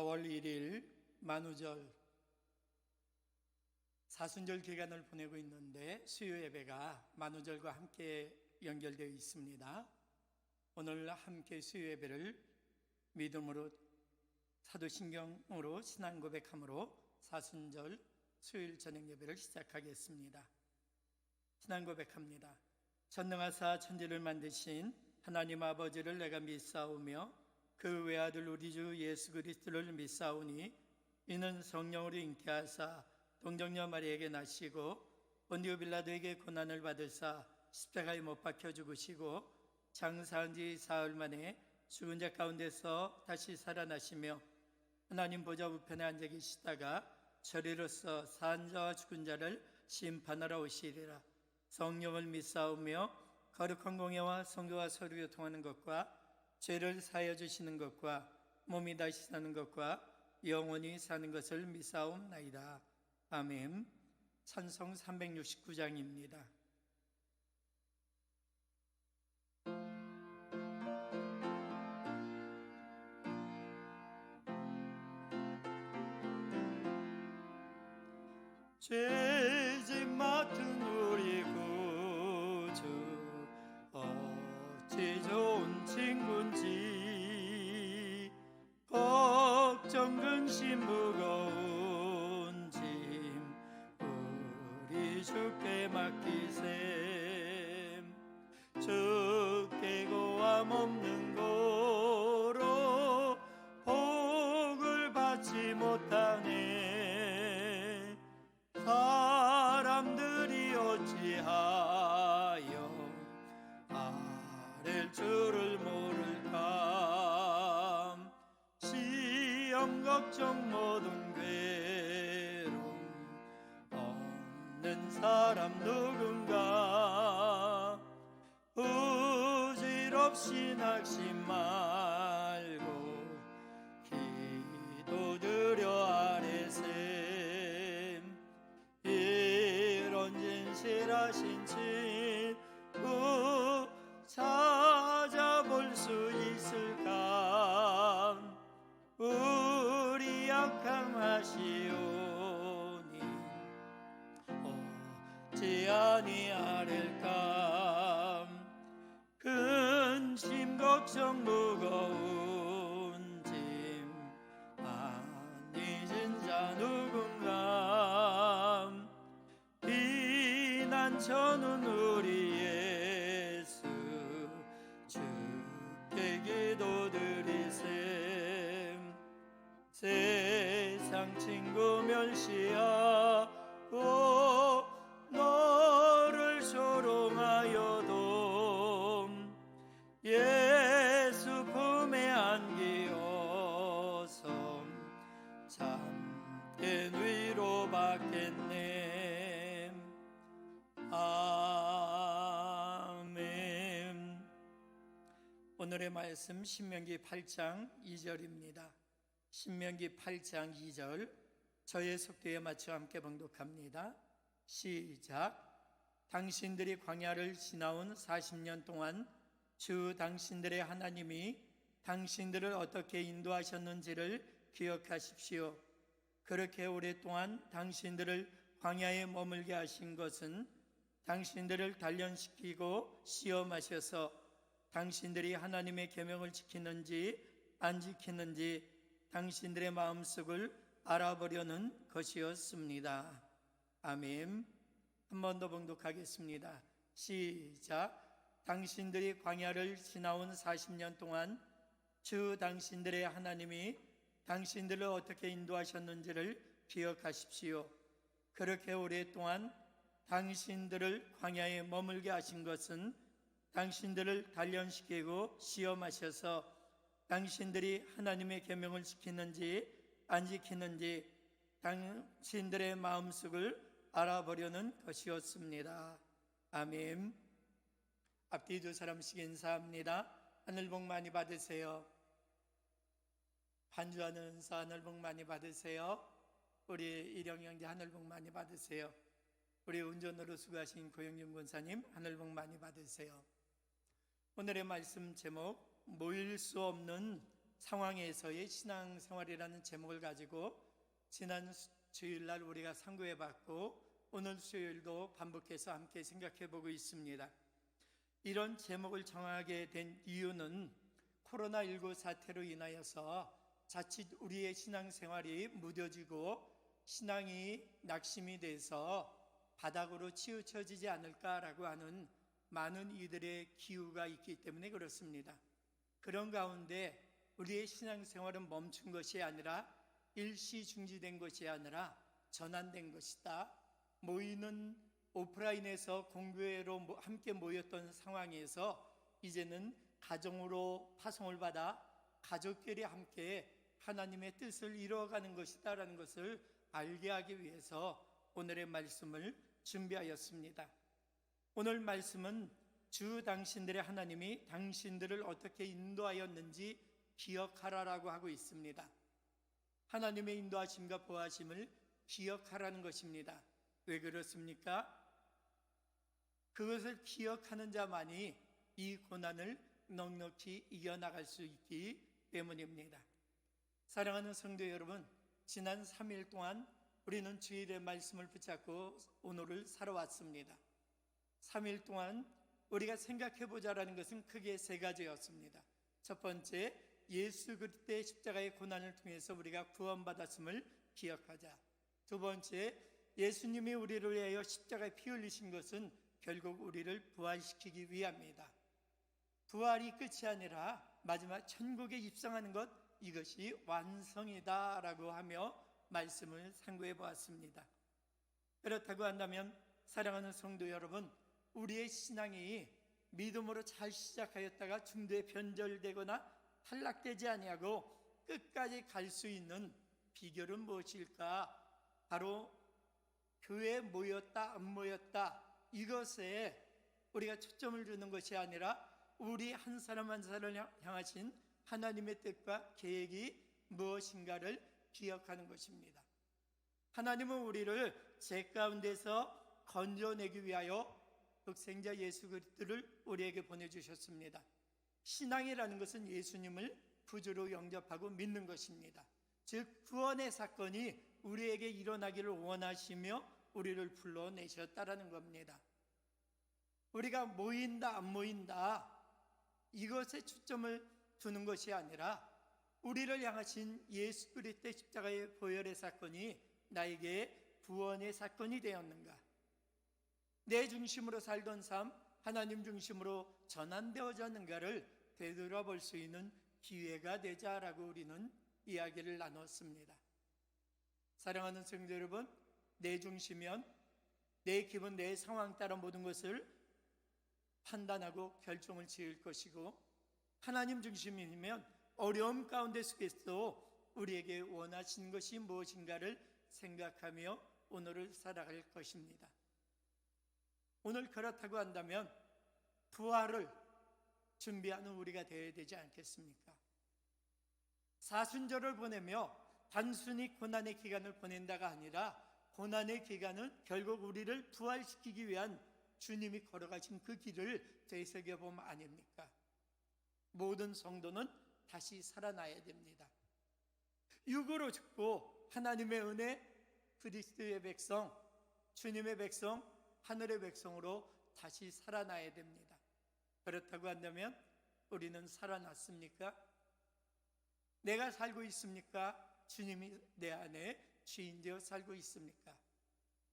4월 1일 만우절 사순절 기간을 보내고 있는데 수요 예배가 만우절과 함께 연결되어 있습니다. 오늘 함께 수요 예배를 믿음으로 사도신경으로 신앙 고백함으로 사순절 수요일 저녁 예배를 시작하겠습니다. 신앙 고백합니다. 전능하사 천지를 만드신 하나님 아버지를 내가 믿사오며 그 외아들 우리 주 예수 그리스도를 믿사오니 이는 성령으로 잉태하사 동정녀 마리에게 나시고 본디오 빌라도에게 고난을 받으사 십자가에 못 박혀 죽으시고 장사한 지 사흘 만에 죽은 자 가운데서 다시 살아나시며 하나님 보좌 우편에 앉아 계시다가 저리로서 산 자와 죽은 자를 심판하러 오시리라. 성령을 믿사오며 거룩한 공예와 성교와 서로 교통하는 것과 죄를 사하여 주시는 것과 몸이 다시 사는 것과 영원히 사는 것을 믿사옵나이다. 아멘. 찬송 369장입니다. 죄짐 맡은 우리 구주 어찌 좋은 친구인지 걱정 근심 무거운 짐 우리 주께 맡기셈. 주께 고함 없는 고로 복을 받지 못하네. 사람들이 어찌하여 아랠 줄을 모를까. 시험 걱정 모든 괴로움 없는 사람 누군가. 부질없이 낙심 말고 기도드려 아뢰셈. 이런 진실하신 친구 찾아볼 수 있을까. 우리 약함하시오니 어찌 아니하릴까. 근심 걱정 무거운 짐 많이 진 자 누군가. 비난처는 우리 예수 주께 기도드리셈. 세상 친구 멸시하고 너를 조롱하여도 예수 품에 안기어서 참된 위로받겠네. 아멘. 오늘의 말씀 신명기 8장 2절입니다. 신명기 8장 2절 저의 속도에 맞춰 함께 봉독합니다. 시작. 당신들이 광야를 지나온 40년 동안 주 당신들의 하나님이 당신들을 어떻게 인도하셨는지를 기억하십시오. 그렇게 오랫동안 당신들을 광야에 머물게 하신 것은 당신들을 단련시키고 시험하셔서 당신들이 하나님의 계명을 지키는지 안 지키는지 당신들의 마음속을 알아보려는 것이었습니다. 아멘. 한 번 더 봉독하겠습니다. 시작. 당신들이 광야를 지나온 40년 동안 주 당신들의 하나님이 당신들을 어떻게 인도하셨는지를 기억하십시오. 그렇게 오랫동안 당신들을 광야에 머물게 하신 것은 당신들을 단련시키고 시험하셔서 당신들이 하나님의 계명을 지키는지 안 지키는지 당신들의 마음속을 알아보려는 것이었습니다. 아멘. 앞뒤 두 사람씩 인사합니다. 하늘 복 많이 받으세요. 반주하는 은사 하늘 복 많이 받으세요. 우리 일영 형제 하늘 복 많이 받으세요. 우리 운전으로 수고하신 고영준 권사님 하늘 복 많이 받으세요. 오늘의 말씀 제목 모일 수 없는 상황에서의 신앙생활이라는 제목을 가지고 지난 주일날 우리가 상고해 봤고 오늘 수요일도 반복해서 함께 생각해 보고 있습니다. 이런 제목을 정하게 된 이유는 코로나19 사태로 인하여서 자칫 우리의 신앙생활이 무뎌지고 신앙이 낙심이 돼서 바닥으로 치우쳐지지 않을까라고 하는 많은 이들의 기우가 있기 때문에 그렇습니다. 그런 가운데 우리의 신앙생활은 멈춘 것이 아니라 일시 중지된 것이 아니라 전환된 것이다. 모이는 오프라인에서 공교회로 함께 모였던 상황에서 이제는 가정으로 파송을 받아 가족끼리 함께 하나님의 뜻을 이루어가는 것이다 라는 것을 알게 하기 위해서 오늘의 말씀을 준비하였습니다. 오늘 말씀은 주 당신들의 하나님이 당신들을 어떻게 인도하였는지 기억하라라고 하고 있습니다. 하나님의 인도하심과 보호하심을 기억하라는 것입니다. 왜 그렇습니까? 그것을 기억하는 자만이 이 고난을 넉넉히 이겨나갈 수 있기 때문입니다. 사랑하는 성도 여러분, 지난 3일 동안 우리는 주일의 말씀을 붙잡고 오늘을 살아왔습니다. 3일 동안 우리가 생각해보자라는 것은 크게 세 가지였습니다. 첫 번째, 예수 그리스도의 십자가의 고난을 통해서 우리가 구원받았음을 기억하자. 두 번째, 예수님이 우리를 위하여 십자가에 피 흘리신 것은 결국 우리를 부활시키기 위함이다. 부활이 끝이 아니라 마지막 천국에 입성하는 것, 이것이 완성이다 라고 하며 말씀을 상고해 보았습니다. 그렇다고 한다면 사랑하는 성도 여러분, 우리의 신앙이 믿음으로 잘 시작하였다가 중도에 변절되거나 탈락되지 아니하고 끝까지 갈 수 있는 비결은 무엇일까? 바로 교회에 모였다 안 모였다 이것에 우리가 초점을 두는 것이 아니라 우리 한 사람 한 사람을 향하신 하나님의 뜻과 계획이 무엇인가를 기억하는 것입니다. 하나님은 우리를 죄 가운데서 건져내기 위하여 독생자 예수 그리스도를 우리에게 보내주셨습니다. 신앙이라는 것은 예수님을 구주로 영접하고 믿는 것입니다. 즉 구원의 사건이 우리에게 일어나기를 원하시며 우리를 불러내셨다라는 겁니다. 우리가 모인다 안 모인다 이것에 초점을 두는 것이 아니라 우리를 향하신 예수 그리스도의 십자가의 보혈의 사건이 나에게 구원의 사건이 되었는가, 내 중심으로 살던 삶 하나님 중심으로 전환되어졌는가를 되돌아볼 수 있는 기회가 되자라고 우리는 이야기를 나눴습니다. 사랑하는 성도 여러분, 내 중심이면 내 기분, 내 상황 따라 모든 것을 판단하고 결정을 지을 것이고, 하나님 중심이면 어려움 가운데 속에서도 우리에게 원하신 것이 무엇인가를 생각하며 오늘을 살아갈 것입니다. 오늘 그렇다고 한다면 부활을 준비하는 우리가 되어야 되지 않겠습니까? 사순절을 보내며 단순히 고난의 기간을 보낸다가 아니라 고난의 기간은 결국 우리를 부활시키기 위한 주님이 걸어가신 그 길을 되새겨보면 아닙니까? 모든 성도는 다시 살아나야 됩니다. 육으로 죽고 하나님의 은혜, 그리스도의 백성, 주님의 백성, 하늘의 백성으로 다시 살아나야 됩니다. 그렇다고 한다면 우리는 살아났습니까? 내가 살고 있습니까? 주님이 내 안에 주인되어 살고 있습니까?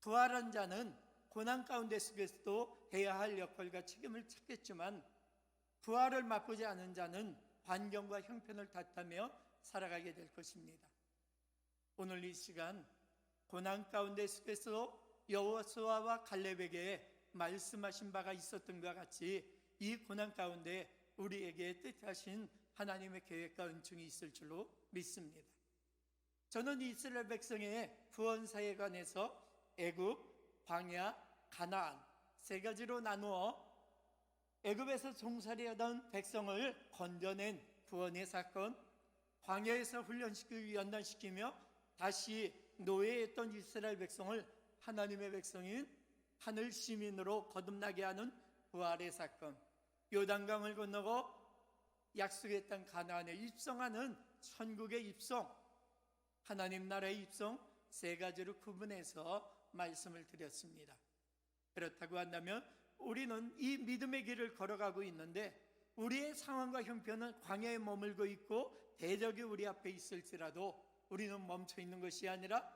부활한 자는 고난 가운데 속에서도 해야 할 역할과 책임을 찾겠지만 부활을 맛보지 않은 자는 환경과 형편을 탓하며 살아가게 될 것입니다. 오늘 이 시간 고난 가운데 속에서 여호수아와 갈렙에게 말씀하신 바가 있었던 것과 같이 이 고난 가운데 우리에게 뜻하신 하나님의 계획과 은총이 있을 줄로 믿습니다. 저는 이스라엘 백성의 구원사에 관해서 애굽, 광야, 가나안 세 가지로 나누어 애굽에서 종살이하던 백성을 건져낸 구원의 사건, 광야에서 훈련시키고 연단시키며 다시 노예했던 이스라엘 백성을 하나님의 백성인 하늘 시민으로 거듭나게 하는 부활의 사건, 요단강을 건너고 약속의 땅 가나안에 입성하는 천국의 입성, 하나님 나라의 입성 세 가지로 구분해서 말씀을 드렸습니다. 그렇다고 한다면 우리는 이 믿음의 길을 걸어가고 있는데 우리의 상황과 형편은 광야에 머물고 있고 대적이 우리 앞에 있을지라도 우리는 멈춰 있는 것이 아니라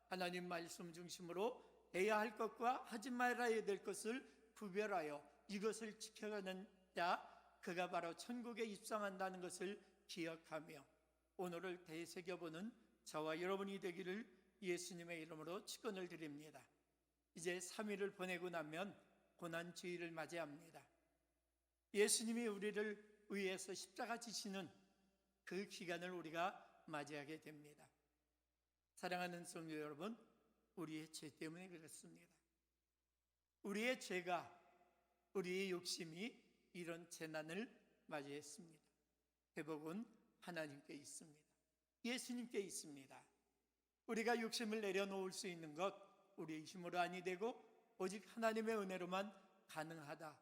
하나님 말씀 중심으로 해야 할 것과 하지 말아야 될 것을 구별하여 이것을 지켜가는 자, 그가 바로 천국에 입성한다는 것을 기억하며 오늘을 되새겨보는 저와 여러분이 되기를 예수님의 이름으로 축원을 드립니다. 이제 3일을 보내고 나면 고난주일을 맞이합니다. 예수님이 우리를 위해서 십자가 지시는 그 기간을 우리가 맞이하게 됩니다. 사랑하는 성도 여러분, 우리의 죄 때문에 그렇습니다. 우리의 죄가, 우리의 욕심이 이런 재난을 맞이했습니다. 회복은 하나님께 있습니다. 예수님께 있습니다. 우리가 욕심을 내려놓을 수 있는 것 우리의 힘으로 아니 되고 오직 하나님의 은혜로만 가능하다.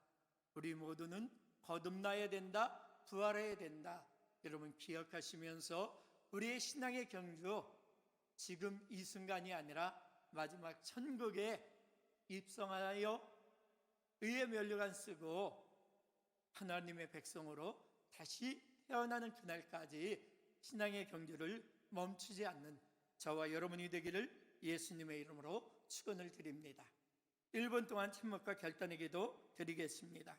우리 모두는 거듭나야 된다, 부활해야 된다. 여러분 기억하시면서 우리의 신앙의 경주, 지금 이 순간이 아니라 마지막 천국에 입성하여 의의 면류관 쓰고 하나님의 백성으로 다시 태어나는 그날까지 신앙의 경주를 멈추지 않는 저와 여러분이 되기를 예수님의 이름으로 축원을 드립니다. 1분 동안 침묵과 결단의 기도 드리겠습니다.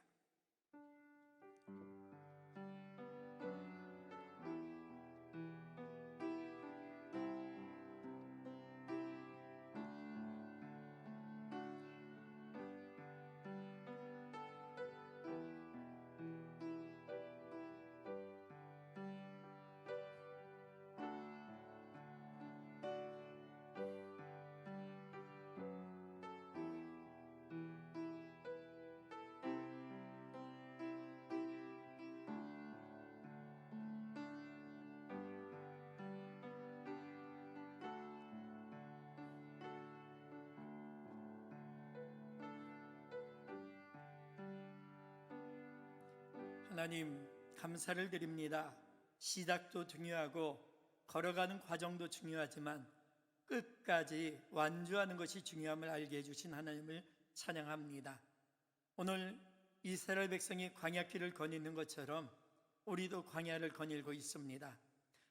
하나님 감사를 드립니다. 시작도 중요하고 걸어가는 과정도 중요하지만 끝까지 완주하는 것이 중요함을 알게 해주신 하나님을 찬양합니다. 오늘 이스라엘 백성이 광야길을 거니는 것처럼 우리도 광야를 거닐고 있습니다.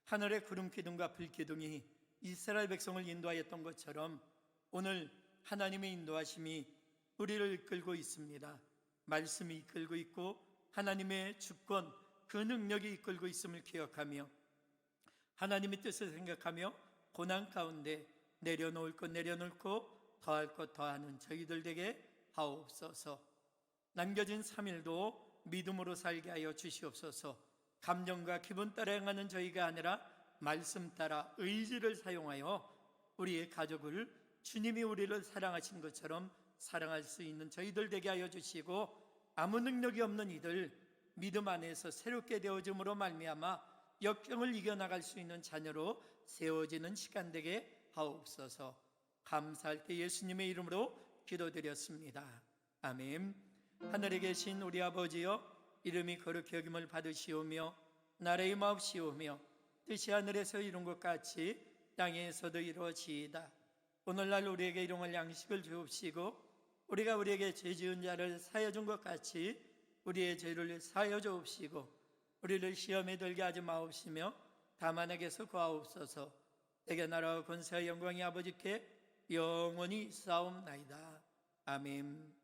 하늘의 구름 기둥과 불 기둥이 이스라엘 백성을 인도하였던 것처럼 오늘 하나님의 인도하심이 우리를 이끌고 있습니다. 말씀이 이끌고 있고 하나님의 주권, 그 능력이 이끌고 있음을 기억하며 하나님의 뜻을 생각하며 고난 가운데 내려놓을 것 내려놓고 더할 것 더하는 저희들 되게 하옵소서. 남겨진 3일도 믿음으로 살게 하여 주시옵소서. 감정과 기분 따라 행하는 저희가 아니라 말씀 따라 의지를 사용하여 우리의 가족을 주님이 우리를 사랑하신 것처럼 사랑할 수 있는 저희들 되게 하여 주시고 아무 능력이 없는 이들 믿음 안에서 새롭게 되어짐으로 말미암아 역경을 이겨나갈 수 있는 자녀로 세워지는 시간 되게 하옵소서. 감사할 때 예수님의 이름으로 기도드렸습니다. 아멘. 하늘에 계신 우리 아버지여, 이름이 거룩히 여김을 받으시오며 나라의 마옵시오며 뜻이 하늘에서 이룬 것 같이 땅에서도 이루어지이다. 오늘날 우리에게 일용할 양식을 주옵시고 우리가 우리에게 죄 지은 자를 사하여 준 것 같이 우리의 죄를 사하여 주옵시고 우리를 시험에 들게 하지 마옵시며 다만 에게서 구하옵소서. 내게 나라와 권세와 영광이 아버지께 영원히 싸움나이다. 아멘.